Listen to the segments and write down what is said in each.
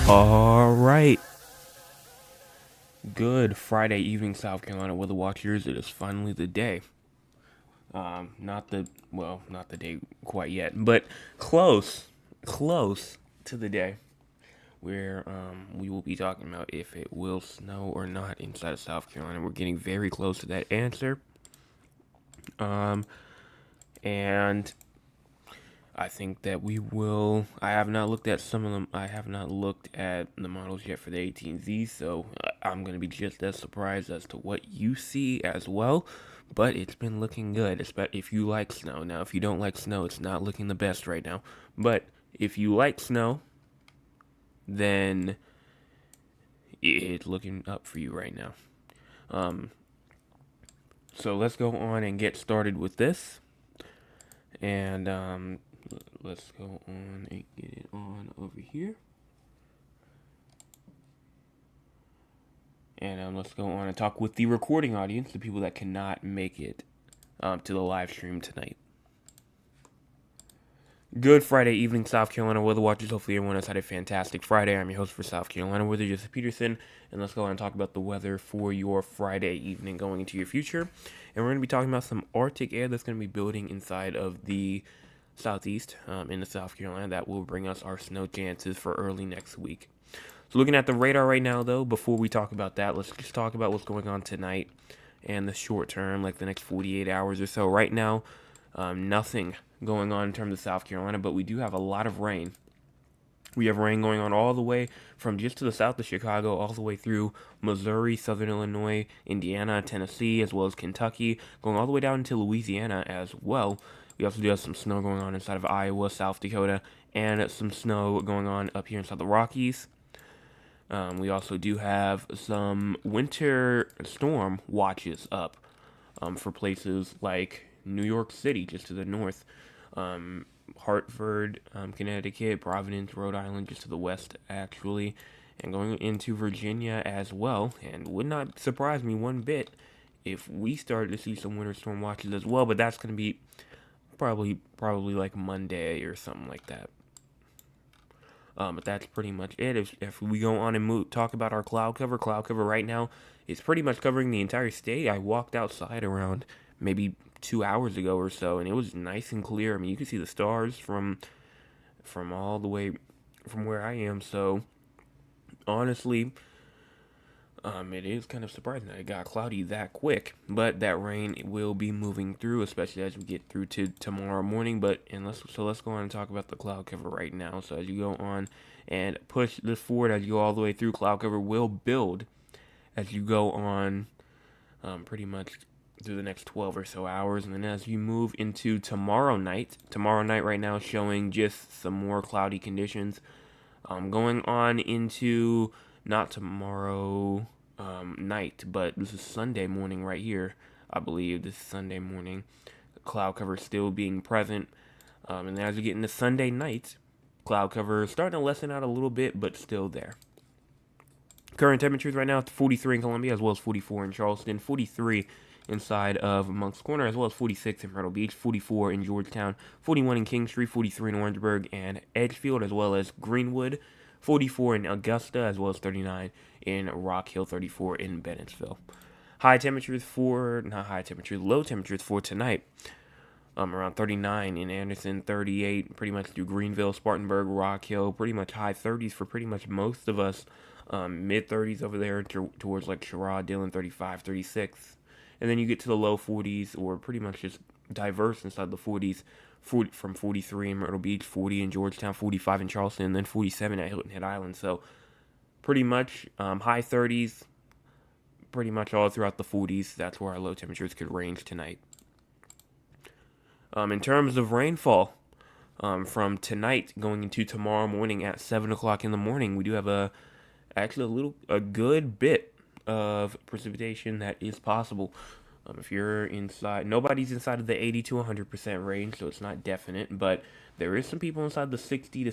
All right. Good Friday evening, South Carolina weather watchers. It is finally the day. Not the day quite yet, but close to the day where we will be talking about if it will snow or not inside of South Carolina. We're getting very close to that answer. Um, and I think that we will. I have not looked at some of them. I have not looked at the models yet for the 18Z, so I'm going to be just as surprised as to what you see as well. But it's been looking good, especially if you like snow. Now, if you don't like snow, it's not looking the best right now. But if you like snow, then it's looking up for you right now. Um, so let's go on and get started with this. And let's go on and get it on over here. And let's go on and talk with the recording audience, the people that cannot make it to the live stream tonight. Good Friday evening, South Carolina weather watchers. Hopefully everyone has had a fantastic Friday. I'm your host for South Carolina weather, Joseph Peterson, and let's go on and talk about the weather for your Friday evening going into your future. And we're going to be talking about some Arctic air that's going to be building inside of the southeast in the South Carolina that will bring us our snow chances for early next week. So looking at the radar right now, though, before we talk about that, let's just talk about what's going on tonight and the short term, like the next 48 hours or so. Right now, nothing going on in terms of South Carolina, but we do have a lot of rain. We have rain going on all the way from just to the south of Chicago, all the way through Missouri, Southern Illinois, Indiana, Tennessee, as well as Kentucky, going all the way down into Louisiana as well. We also do have some snow going on inside of Iowa, South Dakota, and some snow going on up here inside the Rockies. We also do have some winter storm watches up for places like New York City, just to the north, Hartford, Connecticut, Providence, Rhode Island, just to the west, actually, and going into Virginia as well. And would not surprise me one bit if we started to see some winter storm watches as well, but that's going to be probably like Monday or something like that. But that's pretty much it. If we go on and talk about our cloud cover right now is pretty much covering the entire state. I walked outside around maybe 2 hours ago or so, and it was nice and clear. I mean, you can see the stars from all the way from where I am. So honestly, it is kind of surprising that it got cloudy that quick, but that rain will be moving through, especially as we get through to tomorrow morning. Let's go on and talk about the cloud cover right now. So as you go on and push this forward, as you go all the way through, cloud cover will build as you go on, pretty much through the next 12 or so hours, and then as you move into tomorrow night right now showing just some more cloudy conditions, going on into not tomorrow night, but this is Sunday morning right here. I believe this is Sunday morning. The cloud cover still being present. And as we get into Sunday night, cloud cover is starting to lessen out a little bit, but still there. Current temperatures right now, 43 in Columbia, as well as 44 in Charleston, 43 inside of Moncks Corner, as well as 46 in Myrtle Beach, 44 in Georgetown, 41 in Kingstree, 43 in Orangeburg and Edgefield, as well as Greenwood, 44 in Augusta, as well as 39 in Rock Hill, 34 in Bennettsville. Low temperatures for tonight. Around 39 in Anderson, 38 pretty much through Greenville, Spartanburg, Rock Hill, pretty much high 30s for pretty much most of us. Mid 30s over there towards like Sherrod, Dillon, 35, 36. And then you get to the low 40s, or pretty much just diverse inside the 40s, from 43 in Myrtle Beach, 40 in Georgetown, 45 in Charleston, and then 47 at Hilton Head Island. So pretty much high 30s, pretty much all throughout the 40s. That's where our low temperatures could range tonight. In terms of rainfall, from tonight going into tomorrow morning at 7 o'clock in the morning, we do have a good bit of precipitation that is possible. If you're inside, nobody's inside of the 80 to 100% range, so it's not definite, but there is some people inside the 60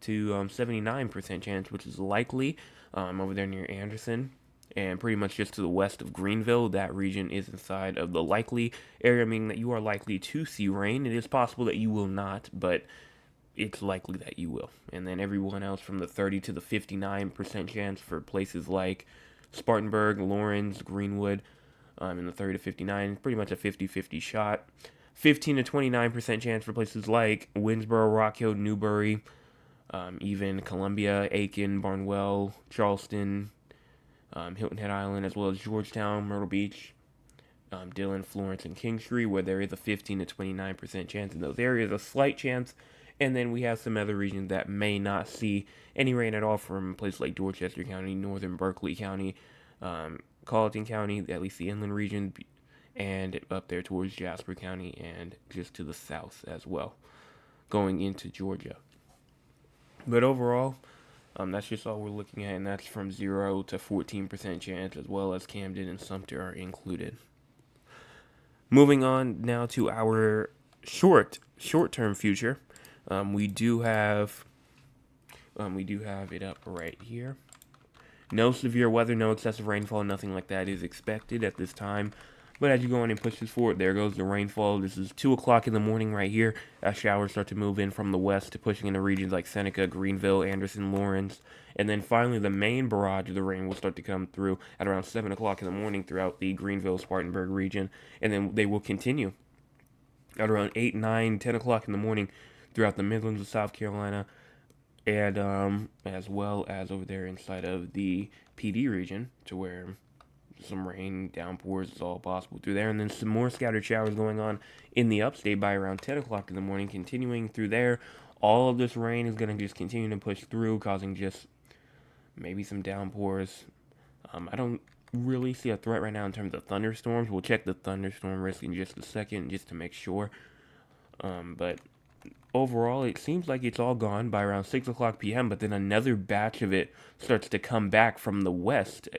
to 79% chance, which is likely over there near Anderson. And pretty much just to the west of Greenville, that region is inside of the likely area, meaning that you are likely to see rain. It is possible that you will not, but it's likely that you will. And then everyone else from the 30 to the 59% chance for places like Spartanburg, Lawrence, Greenwood, in the 30 to 59, pretty much a 50-50 shot. 15 to 29% chance for places like Winsboro, Rock Hill, Newbury, even Columbia, Aiken, Barnwell, Charleston, Hilton Head Island, as well as Georgetown, Myrtle Beach, Dillon, Florence, and Kingstree, where there is a 15 to 29% chance in those areas, a slight chance. And then we have some other regions that may not see any rain at all, from places like Dorchester County, northern Berkeley County, Colleton County, at least the inland region, and up there towards Jasper County and just to the south as well, going into Georgia. But overall, that's just all we're looking at, and that's from 0 to 14% chance, as well as Camden and Sumter are included. Moving on now to our short-term future. We do have it up right here. No severe weather, no excessive rainfall, nothing like that is expected at this time. But as you go on and push this forward, there goes the rainfall. This is 2 o'clock in the morning right here. As showers start to move in from the west, to pushing into regions like Seneca, Greenville, Anderson, Lawrence. And then finally, the main barrage of the rain will start to come through at around 7 o'clock in the morning throughout the Greenville, Spartanburg region. And then they will continue at around 8, 9, 10 o'clock in the morning throughout the Midlands of South Carolina, and as well as over there inside of the PD region, to where some rain, downpours is all possible through there. And then some more scattered showers going on in the upstate by around 10 o'clock in the morning, continuing through there. All of this rain is going to just continue to push through, causing just maybe some downpours. I don't really see a threat right now in terms of thunderstorms. We'll check the thunderstorm risk in just a second, just to make sure. But overall, it seems like it's all gone by around 6 o'clock p.m., but then another batch of it starts to come back from the west,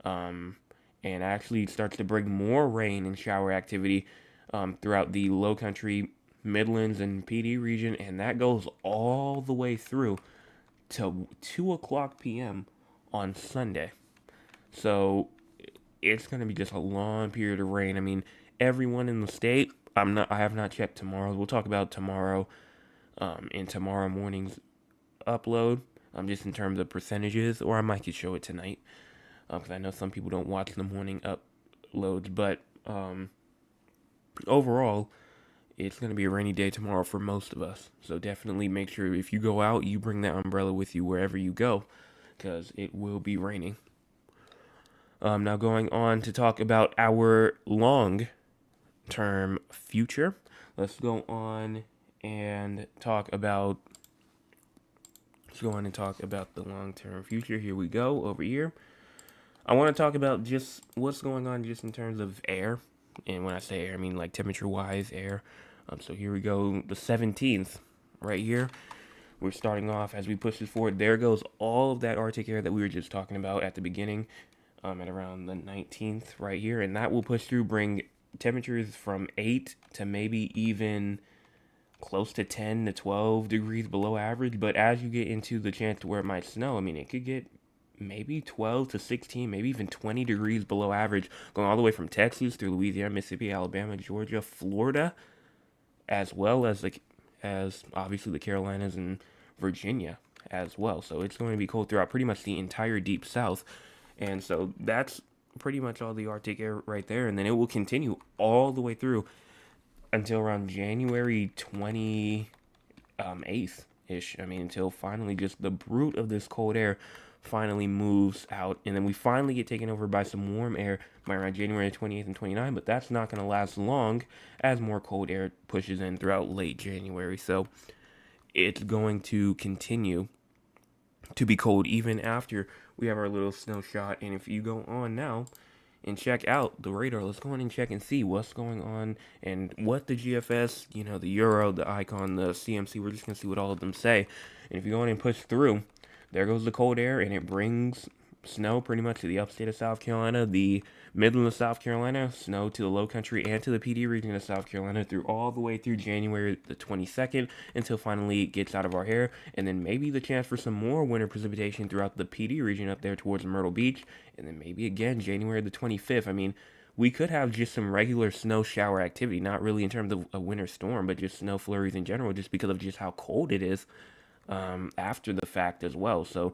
and actually starts to bring more rain and shower activity throughout the low country, Midlands, and PD region, and that goes all the way through to 2 o'clock p.m. on Sunday. So it's going to be just a long period of rain. I mean, everyone in the state, I have not checked tomorrow. We'll talk about tomorrow in tomorrow morning's upload, just in terms of percentages, or I might just show it tonight, because I know some people don't watch the morning uploads. But overall, it's going to be a rainy day tomorrow for most of us. So definitely make sure if you go out, you bring that umbrella with you wherever you go, because it will be raining. Now going on to talk about our long-term future. Let's go on and talk about the long-term future. Here we go, over here. I want to talk about just what's going on just in terms of air. And when I say air, I mean like temperature-wise air. So here we go, the 17th, right here. We're starting off as we push this forward. There goes all of that Arctic air that we were just talking about at the beginning, at around the 19th, right here. And that will push through, bring temperatures from 8 to maybe even close to 10 to 12 degrees below average. But as you get into the chance to where it might snow, I mean, it could get maybe 12 to 16, maybe even 20 degrees below average, going all the way from Texas through Louisiana, Mississippi, Alabama, Georgia, Florida, as well as obviously the Carolinas and Virginia as well. So it's going to be cold throughout pretty much the entire deep south. And so that's pretty much all the Arctic air right there. And then it will continue all the way through until around January 28th-ish. I mean, until finally just the brute of this cold air finally moves out. And then we finally get taken over by some warm air by around January 28th and 29th. But that's not going to last long as more cold air pushes in throughout late January. So it's going to continue to be cold even after we have our little snow shot. And if you go on now and check out the radar, let's go on and check and see what's going on and what the GFS, the Euro, the Icon, the CMC, we're just going to see what all of them say. And if you go on and push through, there goes the cold air, and it brings snow pretty much to the upstate of South Carolina, the Midland of South Carolina, snow to the low country and to the PD region of South Carolina through all the way through January the 22nd until finally it gets out of our hair. And then maybe the chance for some more winter precipitation throughout the PD region up there towards Myrtle Beach. And then maybe again January the 25th. I mean, we could have just some regular snow shower activity, not really in terms of a winter storm, but just snow flurries in general, just because of just how cold it is after the fact as well. So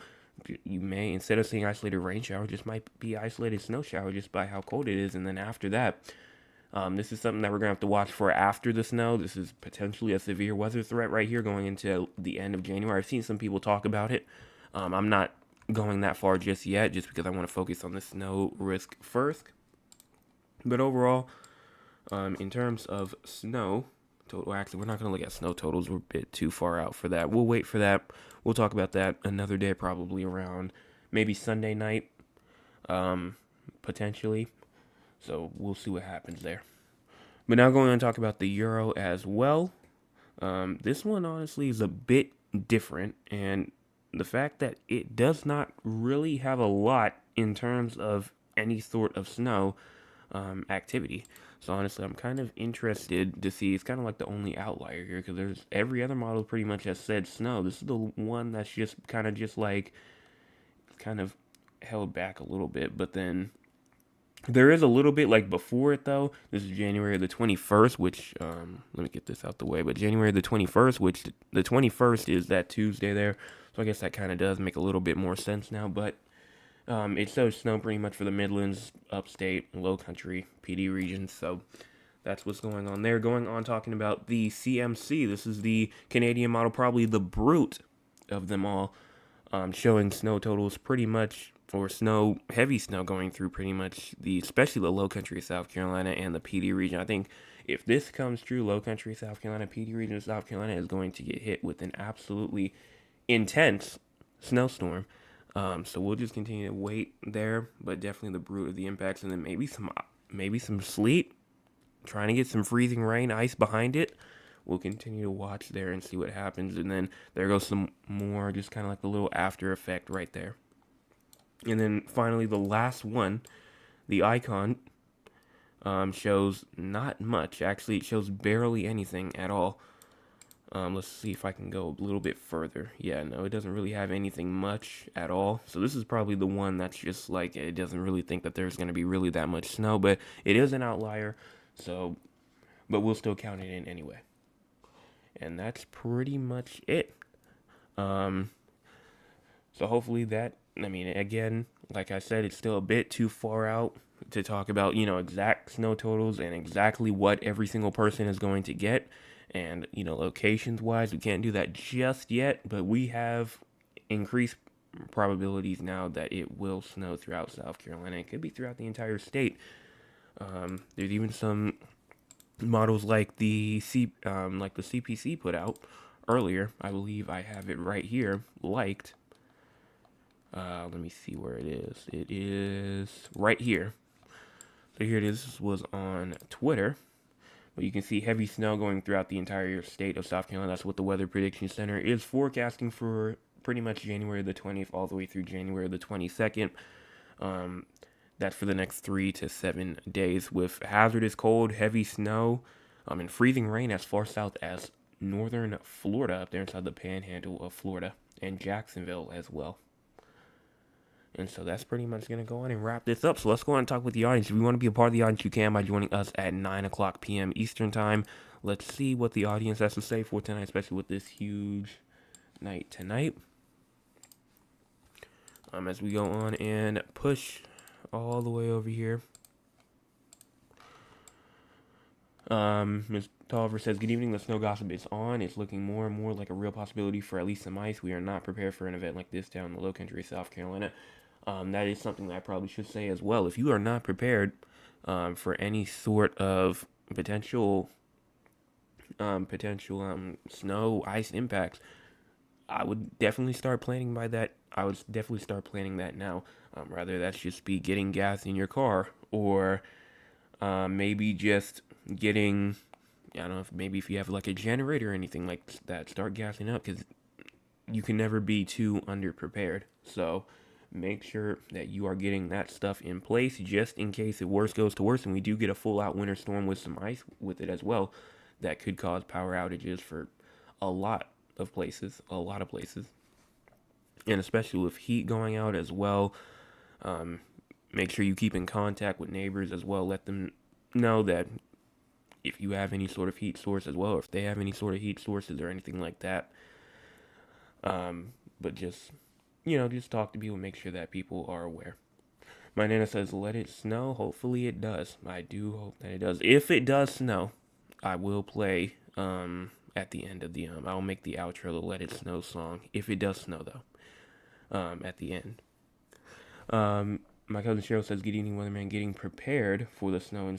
you may, instead of seeing isolated rain shower, just might be isolated snow shower just by how cold it is. And then after that, this is something that we're going to have to watch for after the snow. This is potentially a severe weather threat right here going into the end of January. I've seen some people talk about it. I'm not going that far just yet, just because I want to focus on the snow risk first. But overall, in terms of snow, total, actually, we're not going to look at snow totals. We're a bit too far out for that. We'll wait for that. We'll talk about that another day, probably around maybe Sunday night, potentially. So we'll see what happens there. But now going on to talk about the Euro as well. This one honestly is a bit different, and the fact that it does not really have a lot in terms of any sort of snow activity. So honestly, I'm kind of interested to see. It's kind of like the only outlier here, because there's every other model pretty much has said snow. This is the one that's just like kind of held back a little bit, but then there is a little bit like before it though. This is January the 21st, which let me get this out the way. But January the 21st, which the 21st is that Tuesday there. So I guess that kind of does make a little bit more sense now. But it shows snow pretty much for the Midlands, Upstate, Low Country, PD regions. So that's what's going on there. Going on talking about the CMC. This is the Canadian model, probably the brute of them all, showing snow totals pretty much, or snow, heavy snow going through pretty much especially the Low Country of South Carolina and the PD region. I think if this comes true, Low Country, South Carolina, PD region of South Carolina is going to get hit with an absolutely intense snowstorm. So we'll just continue to wait there, but definitely the brute of the impacts, and then maybe some sleet, trying to get some freezing rain, ice behind it. We'll continue to watch there and see what happens, and then there goes some more, just kind of like a little after effect right there. And then finally, the last one, the icon, shows not much. Actually, it shows barely anything at all. Let's see if I can go a little bit further. Yeah, no, it doesn't really have anything much at all. So this is probably the one that's just like, it doesn't really think that there's going to be really that much snow, but it is an outlier. So, but we'll still count it in anyway. And that's pretty much it. So hopefully that, I mean, again, like I said, it's still a bit too far out to talk about, exact snow totals and exactly what every single person is going to get. And, locations wise, we can't do that just yet, but we have increased probabilities now that it will snow throughout South Carolina. It could be throughout the entire state. There's even some models like the CPC put out earlier. I believe I have it right here, liked. Let me see where it is. It is right here. So here it is. This was on Twitter. But you can see heavy snow going throughout the entire state of South Carolina. That's what the Weather Prediction Center is forecasting for pretty much January the 20th all the way through January the 22nd. That's for the next 3 to 7 days with hazardous cold, heavy snow, and freezing rain as far south as northern Florida, up there inside the panhandle of Florida, and Jacksonville as well. And so that's pretty much going to go on and wrap this up. So let's go on and talk with the audience. If you want to be a part of the audience, you can by joining us at 9 o'clock p.m. Eastern Time. Let's see what the audience has to say for tonight, especially with this huge night tonight. As we go on and push all the way over here. Ms. Tolliver says, good evening, the snow gossip is on. It's looking more and more like a real possibility for at least some ice. We are not prepared for an event like this down in the Low Country of South Carolina. That is something that I probably should say as well. If you are not prepared for any sort of potential snow, ice impacts, I would definitely start planning by that. I would definitely start planning that now. Rather that's just be getting gas in your car, or maybe just getting, I don't know, maybe if you have like a generator or anything like that, start gassing up, because you can never be too underprepared. So make sure that you are getting that stuff in place just in case if worse goes to worse and we do get a full out winter storm with some ice with it as well. That could cause power outages for a lot of places. And especially with heat going out as well. make sure you keep in contact with neighbors as well. Let them know that if you have any sort of heat source as well, or if they have any sort of heat sources or anything like that. But just, just talk to people, make sure that people are aware. My Nana says, let it snow. Hopefully it does. I do hope that it does. If it does snow, I will play at the end of the I'll make the outro, the Let It Snow song. If it does snow though, at the end. My cousin Cheryl says, good evening, weatherman. Getting prepared for the snow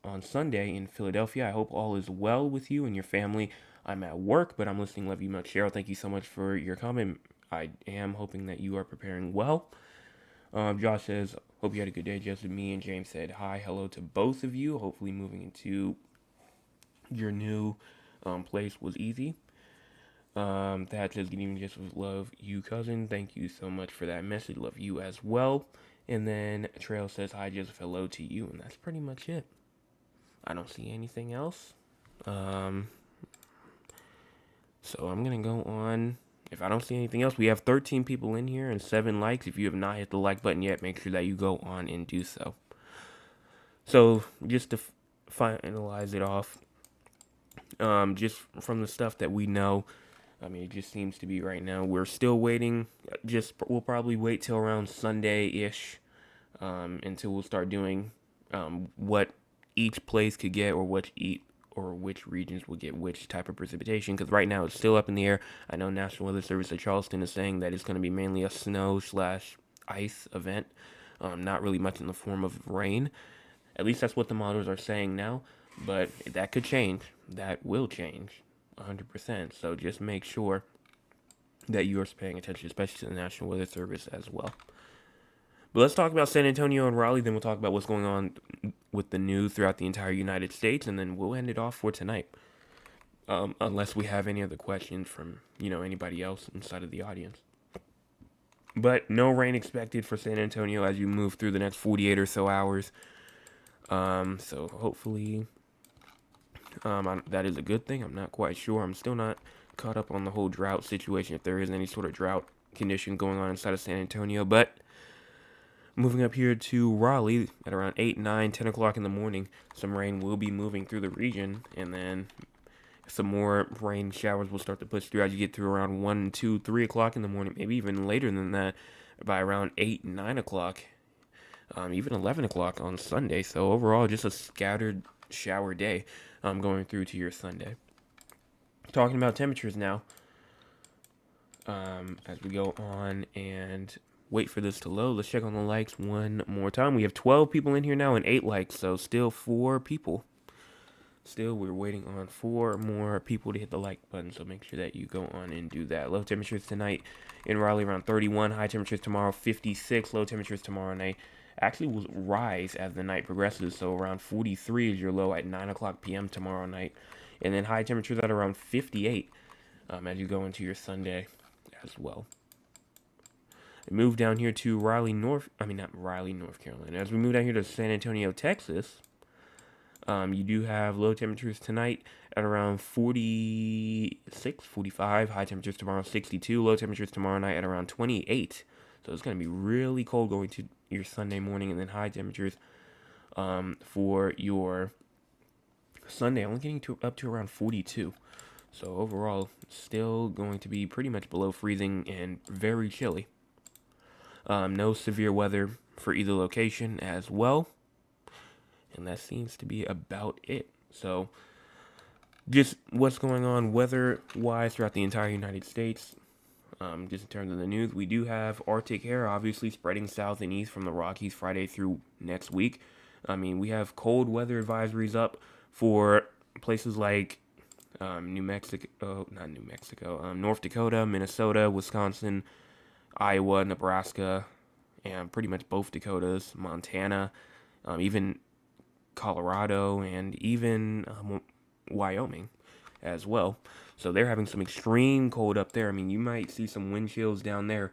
on Sunday in Philadelphia. I hope all is well with you and your family. I'm at work, but I'm listening. Love you much, Cheryl. Thank you so much for your comment. I am hoping that you are preparing well. Josh says, hope you had a good day, just me and James said hi, hello to both of you. Hopefully moving into your new place was easy. That says, good evening, just love you, cousin. Thank you so much for that message. Love you as well. And then Trail says, hi, Joseph, hello to you. And that's pretty much it. I don't see anything else. So I'm going to go on. If I don't see anything else, we have 13 people in here and 7 likes. If you have not hit the like button yet, make sure that you go on and do so. So just to finalize it off, just from the stuff that we know, I mean, it just seems to be right now. We're still waiting. We'll probably wait till around Sunday-ish until we'll start doing what each place could get, or which regions will get which type of precipitation, because right now it's still up in the air. I know National Weather Service at Charleston is saying that it's going to be mainly a snow/ice event, not really much in the form of rain. At least that's what the models are saying now, but that could change. That will change 100%. So just make sure that you are paying attention, especially to the National Weather Service as well. But let's talk about San Antonio and Raleigh, then we'll talk about what's going on with the news throughout the entire United States, and then we'll end it off for tonight. Unless we have any other questions from, anybody else inside of the audience. But no rain expected for San Antonio as you move through the next 48 or so hours. So hopefully that is a good thing. I'm not quite sure. I'm still not caught up on the whole drought situation, if there is any sort of drought condition going on inside of San Antonio, but moving up here to Raleigh at around 8, 9, 10 o'clock in the morning, some rain will be moving through the region, and then some more rain showers will start to push through as you get through around 1, 2, 3 o'clock in the morning, maybe even later than that, by around 8, 9 o'clock, even 11 o'clock on Sunday. So overall, just a scattered shower day going through to your Sunday. Talking about temperatures now, as we go on and wait for this to load. Let's check on the likes one more time. We have 12 people in here now and 8 likes, so still 4 people. Still, we're waiting on 4 more people to hit the like button, so make sure that you go on and do that. Low temperatures tonight in Raleigh around 31. High temperatures tomorrow 56. Low temperatures tomorrow night actually will rise as the night progresses, so around 43 is your low at 9 o'clock p.m. tomorrow night. And then high temperatures at around 58 as you go into your Sunday as well. Move down here to North Carolina. As we move down here to San Antonio, Texas, you do have low temperatures tonight at around 46, 45. High temperatures tomorrow, 62. Low temperatures tomorrow night at around 28. So it's going to be really cold going to your Sunday morning. And then high temperatures for your Sunday only getting up to around 42. So overall, still going to be pretty much below freezing and very chilly. No severe weather for either location as well. And that seems to be about it. So, just what's going on weather-wise throughout the entire United States. Just in terms of the news, we do have Arctic air obviously spreading south and east from the Rockies Friday through next week. I mean, we have cold weather advisories up for places like North Dakota, Minnesota, Wisconsin, Iowa, Nebraska, and pretty much both Dakotas, Montana, even Colorado, and even Wyoming as well. So they're having some extreme cold up there. I mean, you might see some wind chills down there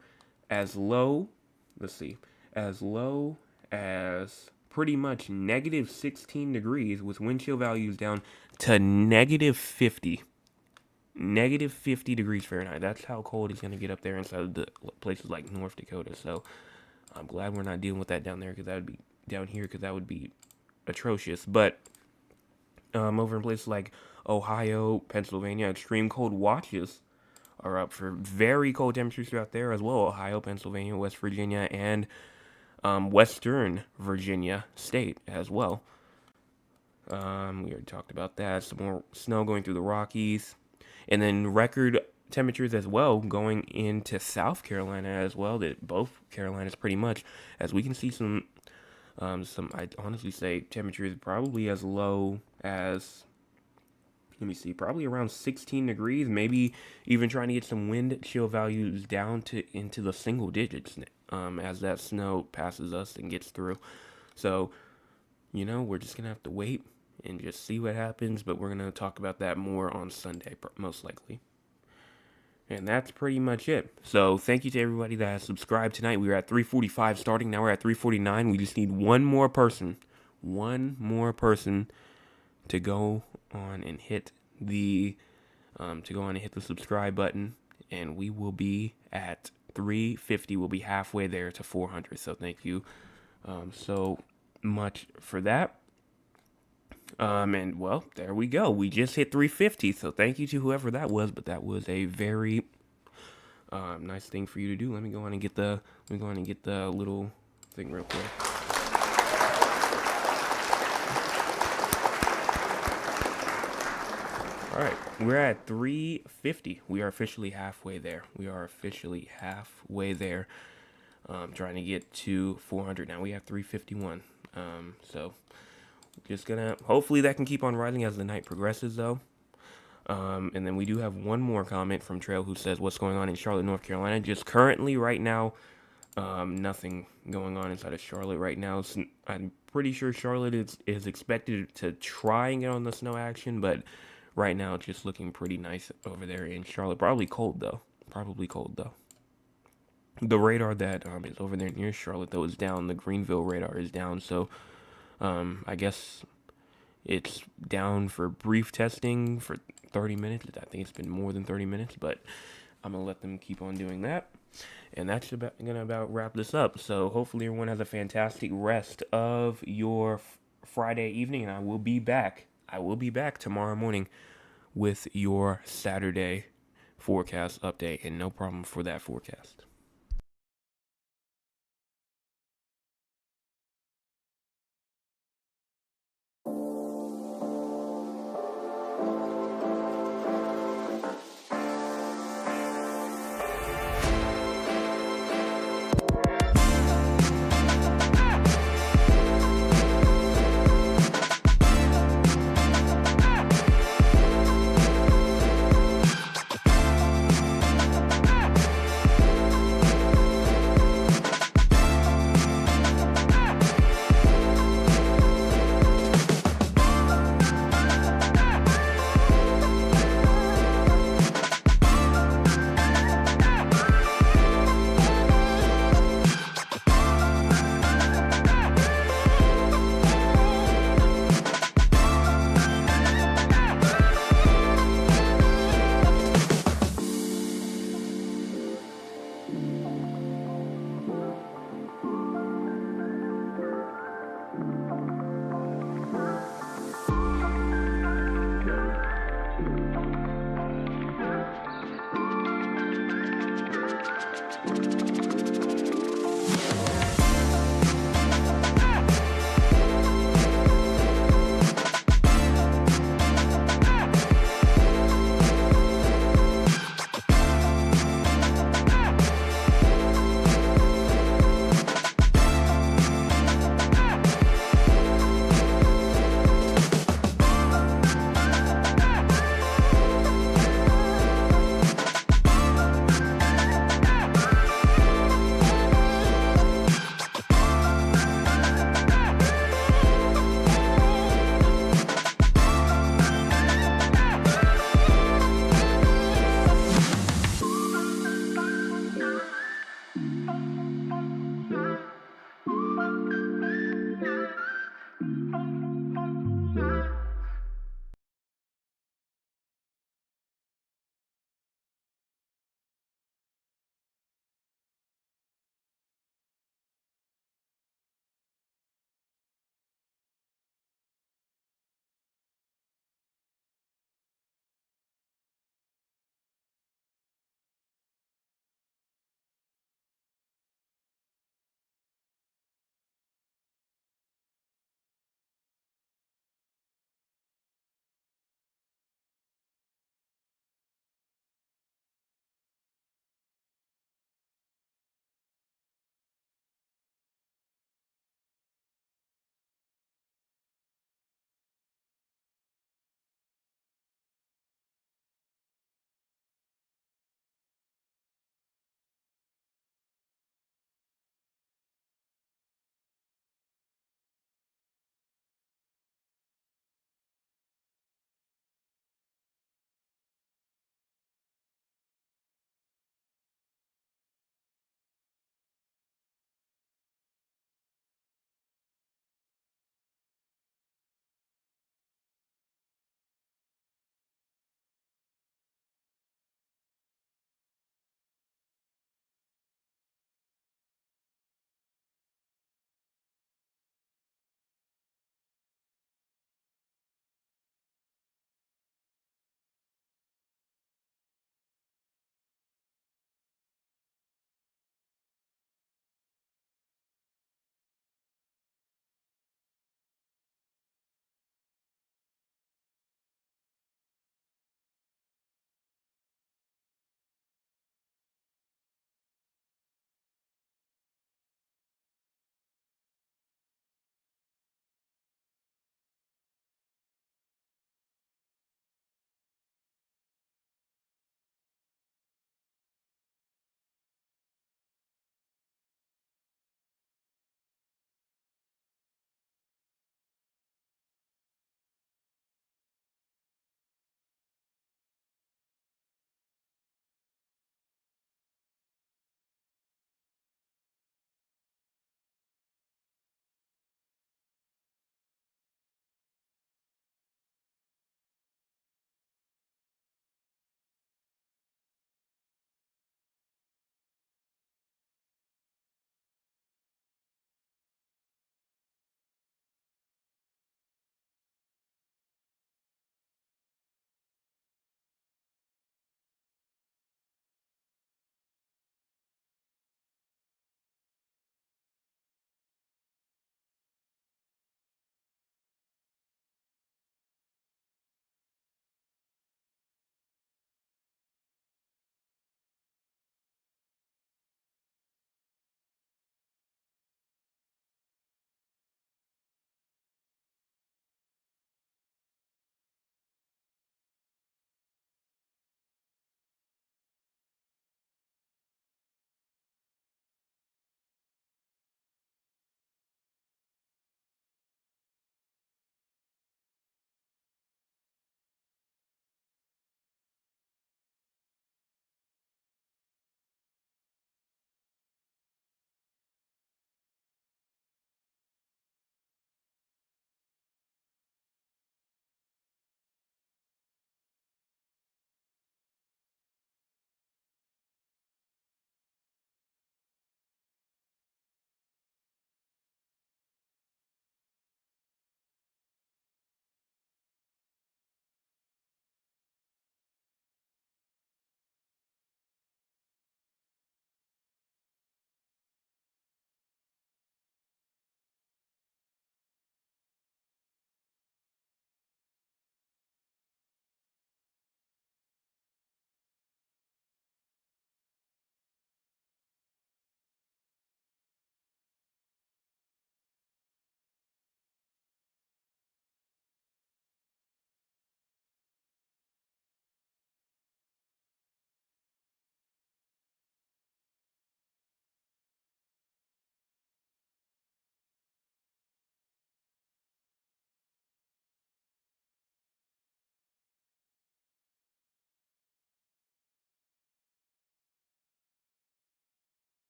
as low as pretty much negative 16 degrees with wind chill values down to negative 50. Negative 50 degrees Fahrenheit. That's how cold it's going to get up there inside of the places like North Dakota. So I'm glad we're not dealing with that down there because that would be down here because that would be atrocious. But over in places like Ohio, Pennsylvania, extreme cold watches are up for very cold temperatures throughout there as well. Ohio, Pennsylvania, West Virginia, and Western Virginia state as well. We already talked about that. Some more snow going through the Rockies. And then record temperatures as well going into South Carolina as well. That both Carolinas pretty much, as we can see some I'd honestly say temperatures probably as low as, let me see, probably around 16 degrees, maybe even trying to get some wind chill values down to into the single digits as that snow passes us and gets through. So, we're just going to have to wait and just see what happens, but we're going to talk about that more on Sunday, most likely. And that's pretty much it. So thank you to everybody that has subscribed tonight. We were at 345 starting. Now we're at 349. We just need one more person to go on and hit the subscribe button, and we will be at 350. We'll be halfway there to 400. So thank you so much for that. And well, there we go. We just hit 350. So thank you to whoever that was. But that was a very nice thing for you to do. Let me go on and get the little thing real quick. All right, we're at 350. We are officially halfway there. Trying to get to 400 now. We have 351. So just gonna, hopefully that can keep on rising as the night progresses though. And then we do have one more comment from Trail who says, what's going on in Charlotte, North Carolina? Just currently right now, nothing going on inside of Charlotte right now. So I'm pretty sure Charlotte is expected to try and get on the snow action, but right now it's just looking pretty nice over there in Charlotte. Probably cold though. The radar that is over there near Charlotte though is down. The Greenville radar is down, so I guess it's down for brief testing for 30 minutes. I think it's been more than 30 minutes, but I'm going to let them keep on doing that. And that's going to about wrap this up. So hopefully everyone has a fantastic rest of your Friday evening, and I will be back. Tomorrow morning with your Saturday forecast update, and no problem for that forecast.